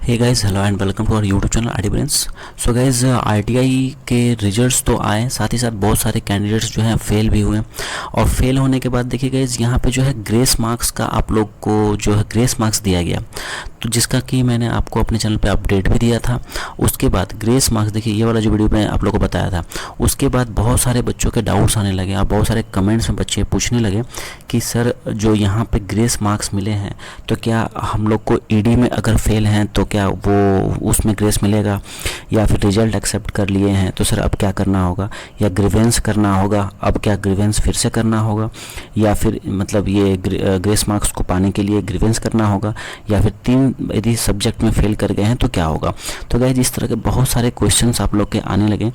Hey guys, hello and welcome to our YouTube channel IT Brains. So guys, ITI के results तो आए, साथ ही साथ बहुत सारे कैंडिडेट्स जो हैं फेल भी हुए। और फेल होने के बाद देखिए गाइस, यहाँ पे जो है ग्रेस मार्क्स का आप लोग को जो है ग्रेस मार्क्स दिया गया, तो जिसका कि मैंने आपको अपने चैनल पे अपडेट भी दिया था। उसके बाद ग्रेस मार्क्स देखिए, ये वाला जो वीडियो मैं आप लोग को बताया था, उसके बाद बहुत सारे बच्चों के डाउट्स आने लगे और बहुत सारे कमेंट्स में बच्चे पूछने लगे कि सर जो यहाँ पे ग्रेस मार्क्स मिले हैं, तो क्या हम लोग को ईडी में अगर फेल हैं तो क्या वो उसमें ग्रेस मिलेगा, या फिर रिजल्ट एक्सेप्ट कर लिए हैं तो सर अब क्या करना होगा, या ग्रीवेंस करना होगा, अब क्या ग्रीवेंस फिर से करना होगा, या फिर मतलब ये ग्रेस मार्क्स को पाने के लिए ग्रीवेंस करना होगा, या फिर 3 यदि सब्जेक्ट में फेल कर गए हैं तो क्या होगा। तो गाइस, इस तरह के बहुत सारे क्वेश्चंस आप लोग के आने लगे,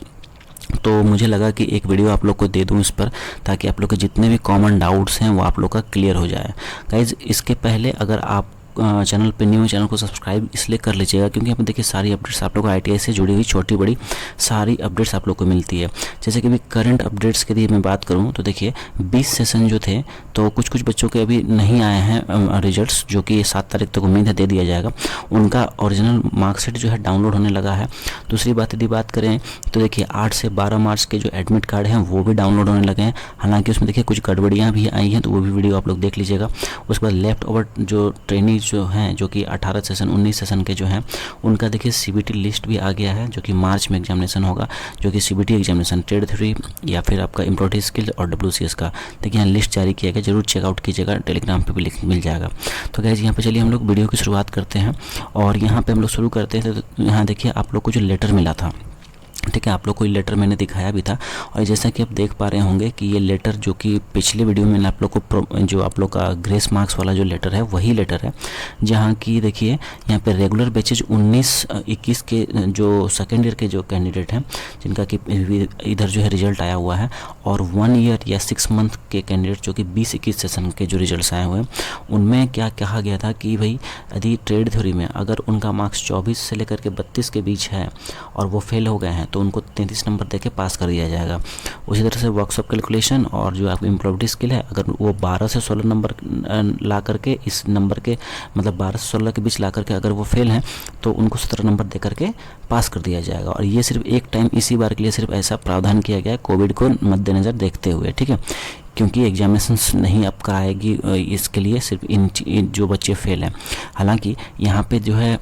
तो मुझे लगा कि एक वीडियो आप लोग को दे दूं इस पर, ताकि आप लोग के जितने भी कॉमन डाउट्स हैं वो आप लोग का क्लियर हो जाए। गाइज, इसके पहले अगर आप चैनल पे न्यू चैनल को सब्सक्राइब इसलिए कर लीजिएगा क्योंकि यहाँ पे देखिए सारी अपडेट्स आप लोग को आईटीआई से जुड़ी हुई छोटी बड़ी सारी अपडेट्स आप लोग को मिलती है। जैसे कि अभी करंट अपडेट्स के लिए मैं बात करूँ तो देखिए 20 सेशन जो थे, तो कुछ बच्चों के अभी नहीं आए हैं रिजल्ट्स, जो कि 7 तारीख तक उम्मीद है दे दिया जाएगा। उनका ओरिजिनल मार्कशीट जो है डाउनलोड होने लगा है। दूसरी बात यदि बात करें तो देखिए 8 से 12 मार्च के जो एडमिट कार्ड हैं वो भी डाउनलोड होने लगे हैं। हालांकि उसमें देखिए कुछ गड़बड़ियाँ भी आई हैं, तो वो भी वीडियो आप लोग देख लीजिएगा। उसके बाद लेफ्ट ओवर जो ट्रेनिंग जो हैं, जो कि 18 सेशन 19 सेशन के जो हैं, उनका देखिए सीबीटी लिस्ट भी आ गया है, जो कि मार्च में एग्जामिनेशन होगा, जो कि सीबीटी एग्जामिनेशन ट्रेड थ्योरी या फिर आपका एम्प्लॉयमेंट स्किल और डब्ल्यूसीएस का देखिए यहाँ लिस्ट जारी किया गया। जरूर चेकआउट कीजिएगा, टेलीग्राम पे भी लिंक मिल जाएगा। तो गाइस, यहाँ पे चलिए हम लोग वीडियो की शुरुआत करते हैं। और यहाँ पे हम लोग शुरू करते हैं तो यहाँ देखिए आप लोग को जो लेटर मिला था, ठीक है, आप लोग को ये लेटर मैंने दिखाया भी था। और जैसा कि आप देख पा रहे होंगे कि ये लेटर जो कि पिछले वीडियो में आप लोग को जो आप लोग का ग्रेस मार्क्स वाला जो लेटर है वही लेटर है, जहाँ की देखिए यहाँ पे रेगुलर बैचेज 19-21 के जो सेकेंड ईयर के जो कैंडिडेट हैं, जिनका कि इधर जो है रिजल्ट आया हुआ है, और 1 ईयर या 6 मंथ के कैंडिडेट जो कि 20-21 सेशन के जो रिजल्ट आए हुए हैं, उनमें क्या कहा गया था कि भाई यदि ट्रेड थ्योरी में अगर उनका मार्क्स 24 से लेकर के 32 के बीच है और वो फेल हो गए हैं तो उनको 33 नंबर देके पास कर दिया जाएगा। उसी तरह से वर्कशॉप कैलकुलेशन और जो आपकी एम्प्लॉयमेंट स्किल है, अगर वो 12 से 16 नंबर ला करके इस नंबर के मतलब 12 से 16 के बीच ला करके अगर वो फेल हैं तो उनको 17 नंबर दे करके पास कर दिया जाएगा। और ये सिर्फ एक टाइम इसी बार के लिए सिर्फ ऐसा प्रावधान किया गया है, कोविड को मद्देनज़र देखते हुए, ठीक है, क्योंकि एग्जामिनेशंस नहीं अब कराएगी इसके लिए, सिर्फ इन जो बच्चे फेल हैं। हालांकि यहाँ पे जो है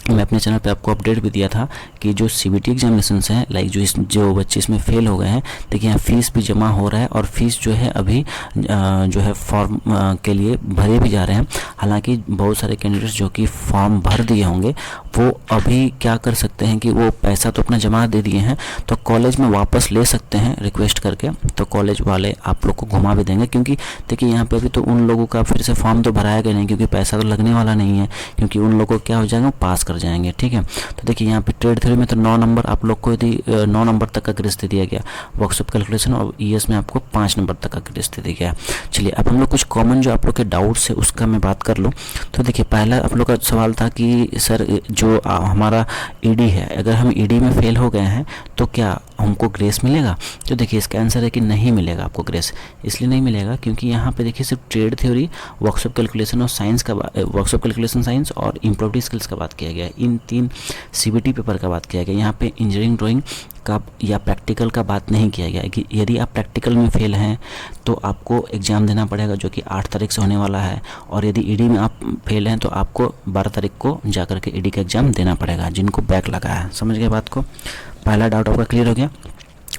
मैं अपने चैनल पे आपको अपडेट भी दिया था कि जो सीबीटी एग्जामिनेशंस हैं, लाइक जो बच्चे इसमें फेल हो गए हैं, देखिए यहाँ फ़ीस भी जमा हो रहा है और फीस जो है अभी जो है फॉर्म के लिए भरे भी जा रहे हैं। हालांकि बहुत सारे कैंडिडेट्स जो कि फॉर्म भर दिए होंगे वो अभी क्या कर सकते हैं कि वो पैसा तो अपना जमा दे दिए हैं, तो कॉलेज में वापस ले सकते हैं रिक्वेस्ट करके, तो कॉलेज वाले आप लोग को घुमा भी देंगे। क्योंकि देखिए यहाँ पे अभी तो उन लोगों का फिर से फॉर्म तो भराया गया नहीं, क्योंकि पैसा तो लगने वाला नहीं है, क्योंकि उन लोगों को क्या हो जाएगा, पास कर जाएंगे, ठीक है। तो देखिए यहाँ पे ट्रेड थ्योरी में तो 9 नंबर आप लोग को यदि 9 नंबर तक का ग्रेस दे दिया गया, वर्कशॉप कैलकुलेशन और ईएस में आपको 5 नंबर तक का ग्रेस दे दिया गया। चलिए अब हम लोग कुछ कॉमन जो आप लोग के डाउट्स है उसका मैं बात कर लूँ। तो देखिए पहला आप लोग का सवाल था कि सर जो हमारा ईडी है, अगर हम ईडी में फेल हो गए हैं तो क्या हमको ग्रेस मिलेगा। तो देखिए इसका आंसर है कि नहीं मिलेगा आपको ग्रेस। इसलिए नहीं मिलेगा क्योंकि यहाँ पे देखिए सिर्फ ट्रेड थ्योरी, वर्कशॉप कैलकुलेशन और साइंस का वर्कशॉप कैलकुलेशन साइंस और एम्प्लॉयमेंट स्किल्स का बात किया गया है। इन 3 सीबीटी पेपर का बात किया गया। यहाँ पे इंजीनियरिंग ड्राइंग का या प्रैक्टिकल का बात नहीं किया गया है कि यदि आप प्रैक्टिकल में फेल हैं तो आपको एग्ज़ाम देना पड़ेगा, जो कि 8 तारीख से होने वाला है। और यदि ईडी में आप फेल हैं तो आपको 12 तारीख को जा कर के ईडी का एग्ज़ाम देना पड़ेगा, जिनको बैक लगा है। समझ गए बात को, पहला डाउट आपका क्लियर हो गया।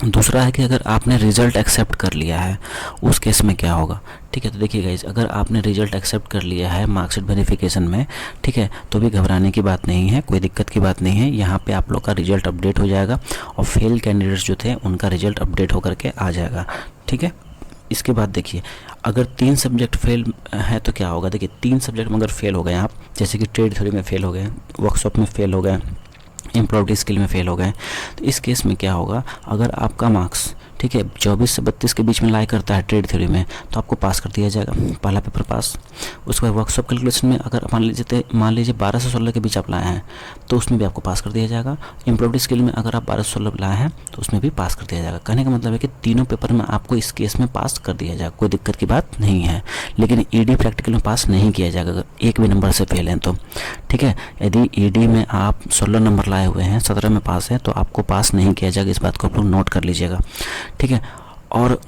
दूसरा है कि अगर आपने रिज़ल्ट एक्सेप्ट कर लिया है उस केस में क्या होगा, ठीक है। तो देखिए गाइज, अगर आपने रिज़ल्ट एक्सेप्ट कर लिया है मार्कशीट वेरिफिकेशन में, ठीक है, तो भी घबराने की बात नहीं है, कोई दिक्कत की बात नहीं है। यहाँ पे आप लोग का रिज़ल्ट अपडेट हो जाएगा और फेल कैंडिडेट्स जो थे उनका रिज़ल्ट अपडेट होकर के आ जाएगा, ठीक है। इसके बाद देखिए अगर 3 सब्जेक्ट फेल है तो क्या होगा। देखिए 3 सब्जेक्ट में अगर फेल हो गए आप, जैसे कि ट्रेड थ्योरी में फेल हो गए, वर्कशॉप में फेल हो गए, एम्प्लॉयमेंट स्किल में फेल हो गए, तो इस केस में क्या होगा, अगर आपका मार्क्स, ठीक है, 24 से 32 के बीच में लाई करता है ट्रेड थ्योरी में, तो आपको पास कर दिया जाएगा, पहला पेपर पास। उसके बाद वर्कशॉप कैलकुलेशन में अगर मान लीजिए 12 से 16 के बीच आप लाए हैं तो उसमें भी आपको पास कर दिया जाएगा। इम्प्रूव्ड स्किल में अगर आप 12 से 16 लाए हैं तो उसमें भी पास कर दिया जाएगा। कहने का मतलब है कि तीनों पेपर में आपको इस केस में पास कर दिया जाएगा, कोई दिक्कत की बात नहीं है। लेकिन ईडी प्रैक्टिकल में पास नहीं किया जाएगा अगर एक भी नंबर से फेल हैं तो, ठीक है। यदि ईडी में आप 16 नंबर लाए हुए हैं, 17 में पास है, तो आपको पास नहीं किया जाएगा। इस बात को आप लोग नोट कर लीजिएगा, ठीक है। और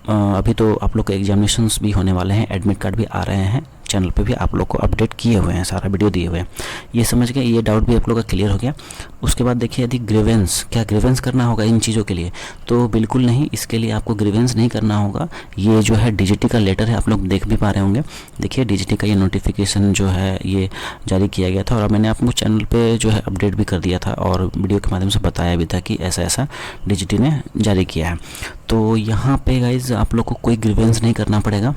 अभी तो आप लोग के एग्जामिनेशंस भी होने वाले हैं, एडमिट कार्ड भी आ रहे हैं, चैनल पे भी आप लोग को अपडेट किए हुए हैं, सारा वीडियो दिए हुए हैं। ये समझ गए, ये डाउट भी आप लोग का क्लियर हो गया। उसके बाद देखिए, यदि ग्रीवेंस, क्या ग्रीवेंस करना होगा इन चीज़ों के लिए? तो बिल्कुल नहीं, इसके लिए आपको ग्रीवेंस नहीं करना होगा। ये जो है डीजीटी का लेटर है, आप लोग देख भी पा रहे होंगे। देखिए डीजीटी का ये नोटिफिकेशन जो है ये जारी किया गया था, और मैंने आपको चैनल पे जो है अपडेट भी कर दिया था और वीडियो के माध्यम से बताया भी था कि ऐसा ऐसा डीजीटी ने जारी किया है। तो यहाँ पे गाइज आप लोग को कोई ग्रीवेंस नहीं करना पड़ेगा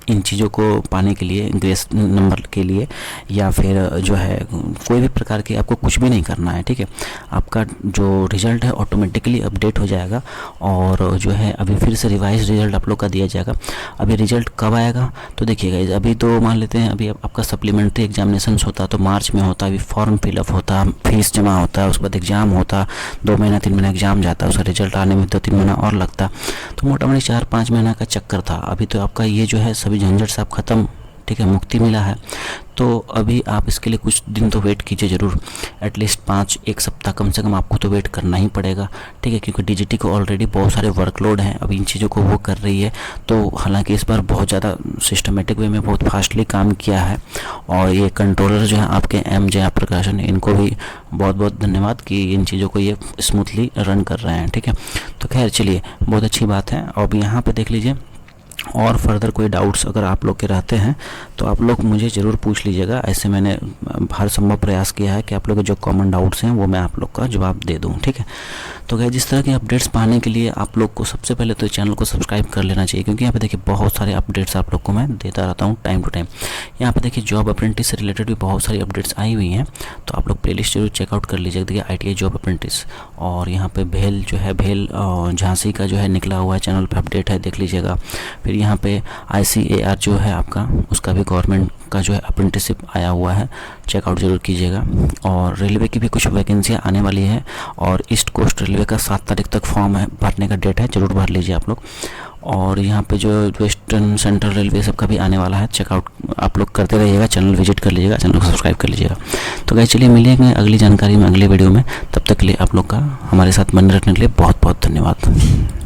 इन चीज़ों को पाने के लिए, ग्रेस नंबर के लिए, या फिर जो है कोई भी प्रकार के आपको कुछ भी नहीं करना है, ठीक है। आपका जो रिज़ल्ट है ऑटोमेटिकली अपडेट हो जाएगा, और जो है अभी फिर से रिवाइज रिज़ल्ट आप लोग का दिया जाएगा। अभी रिज़ल्ट कब आएगा तो देखिएगा, अभी तो मान लेते हैं अभी आपका सप्लीमेंट्री एग्जामिनेशन होता तो मार्च में होता, अभी फॉर्म फिलअप होता, फीस जमा होता, उसके बाद एग्ज़ाम होता, 2 महीना 3 महीना एग्ज़ाम जाता, उसका रिजल्ट आने में 2-3 महीना और लगता, तो मोटा मोटी 4-5 महीना का चक्कर था। अभी तो आपका ये जो है सभी झंझट से आप ख़त्म, ठीक है, मुक्ति मिला है। तो अभी आप इसके लिए कुछ दिन तो वेट कीजिए ज़रूर, एटलीस्ट 1 सप्ताह कम से कम आपको तो वेट करना ही पड़ेगा, ठीक है। क्योंकि डीजीटी को ऑलरेडी बहुत सारे वर्कलोड हैं, अभी इन चीज़ों को वो कर रही है। तो हालांकि इस बार बहुत ज़्यादा सिस्टमेटिक वे में बहुत फास्टली काम किया है, और ये कंट्रोलर जो है आपके एम जयप्रकाशन, इनको भी बहुत बहुत धन्यवाद कि इन चीज़ों को ये स्मूथली रन कर रहे हैं, ठीक है। तो खैर चलिए, बहुत अच्छी बात है। अब यहाँ पर देख लीजिए, और फर्दर कोई डाउट्स अगर आप लोग के रहते हैं तो आप लोग मुझे ज़रूर पूछ लीजिएगा। ऐसे मैंने हर संभव प्रयास किया है कि आप लोग के जो कॉमन डाउट्स हैं वो मैं आप लोग का जवाब दे दूं, ठीक है। तो गाइस, जिस तरह के अपडेट्स पाने के लिए आप लोग को सबसे पहले तो चैनल को सब्सक्राइब कर लेना चाहिए, क्योंकि यहाँ पे देखिए बहुत सारे अपडेट्स आप लोग को मैं देता रहता हूँ टाइम टू टाइम। यहाँ पे देखिए जॉब अप्रेंटिस से रिलेटेड भी बहुत सारी अपडेट्स आई हुई हैं, तो आप लोग प्लेलिस्ट जरूर चेकआउट कर लीजिएगा। देखिए ITI जॉब अप्रेंटिस, और यहाँ पे भेल जो है, भेल झांसी का जो है निकला हुआ है, चैनल पे अपडेट है, देख लीजिएगा। फिर यहाँ पे ICAR जो है आपका, उसका भी गवर्नमेंट का जो है अप्रेंटिसशिप आया हुआ है, चेकआउट जरूर कीजिएगा। और रेलवे की भी कुछ वैकेंसियाँ आने वाली है, और ईस्ट कोस्ट रेलवे का 7 तारीख तक फॉर्म है, भरने का डेट है, ज़रूर भर लीजिए आप लोग। और यहाँ पे जो वेस्टर्न सेंट्रल रेलवे सबका भी आने वाला है, चेकआउट आप लोग करते रहिएगा, चैनल विजिट कर लीजिएगा, चैनल को सब्सक्राइब कर लीजिएगा। तो गाइस चलिए, मिलेंगे अगली जानकारी में अगले वीडियो में। तब तक के लिए आप लोग का हमारे साथ बने रहने के लिए बहुत बहुत धन्यवाद।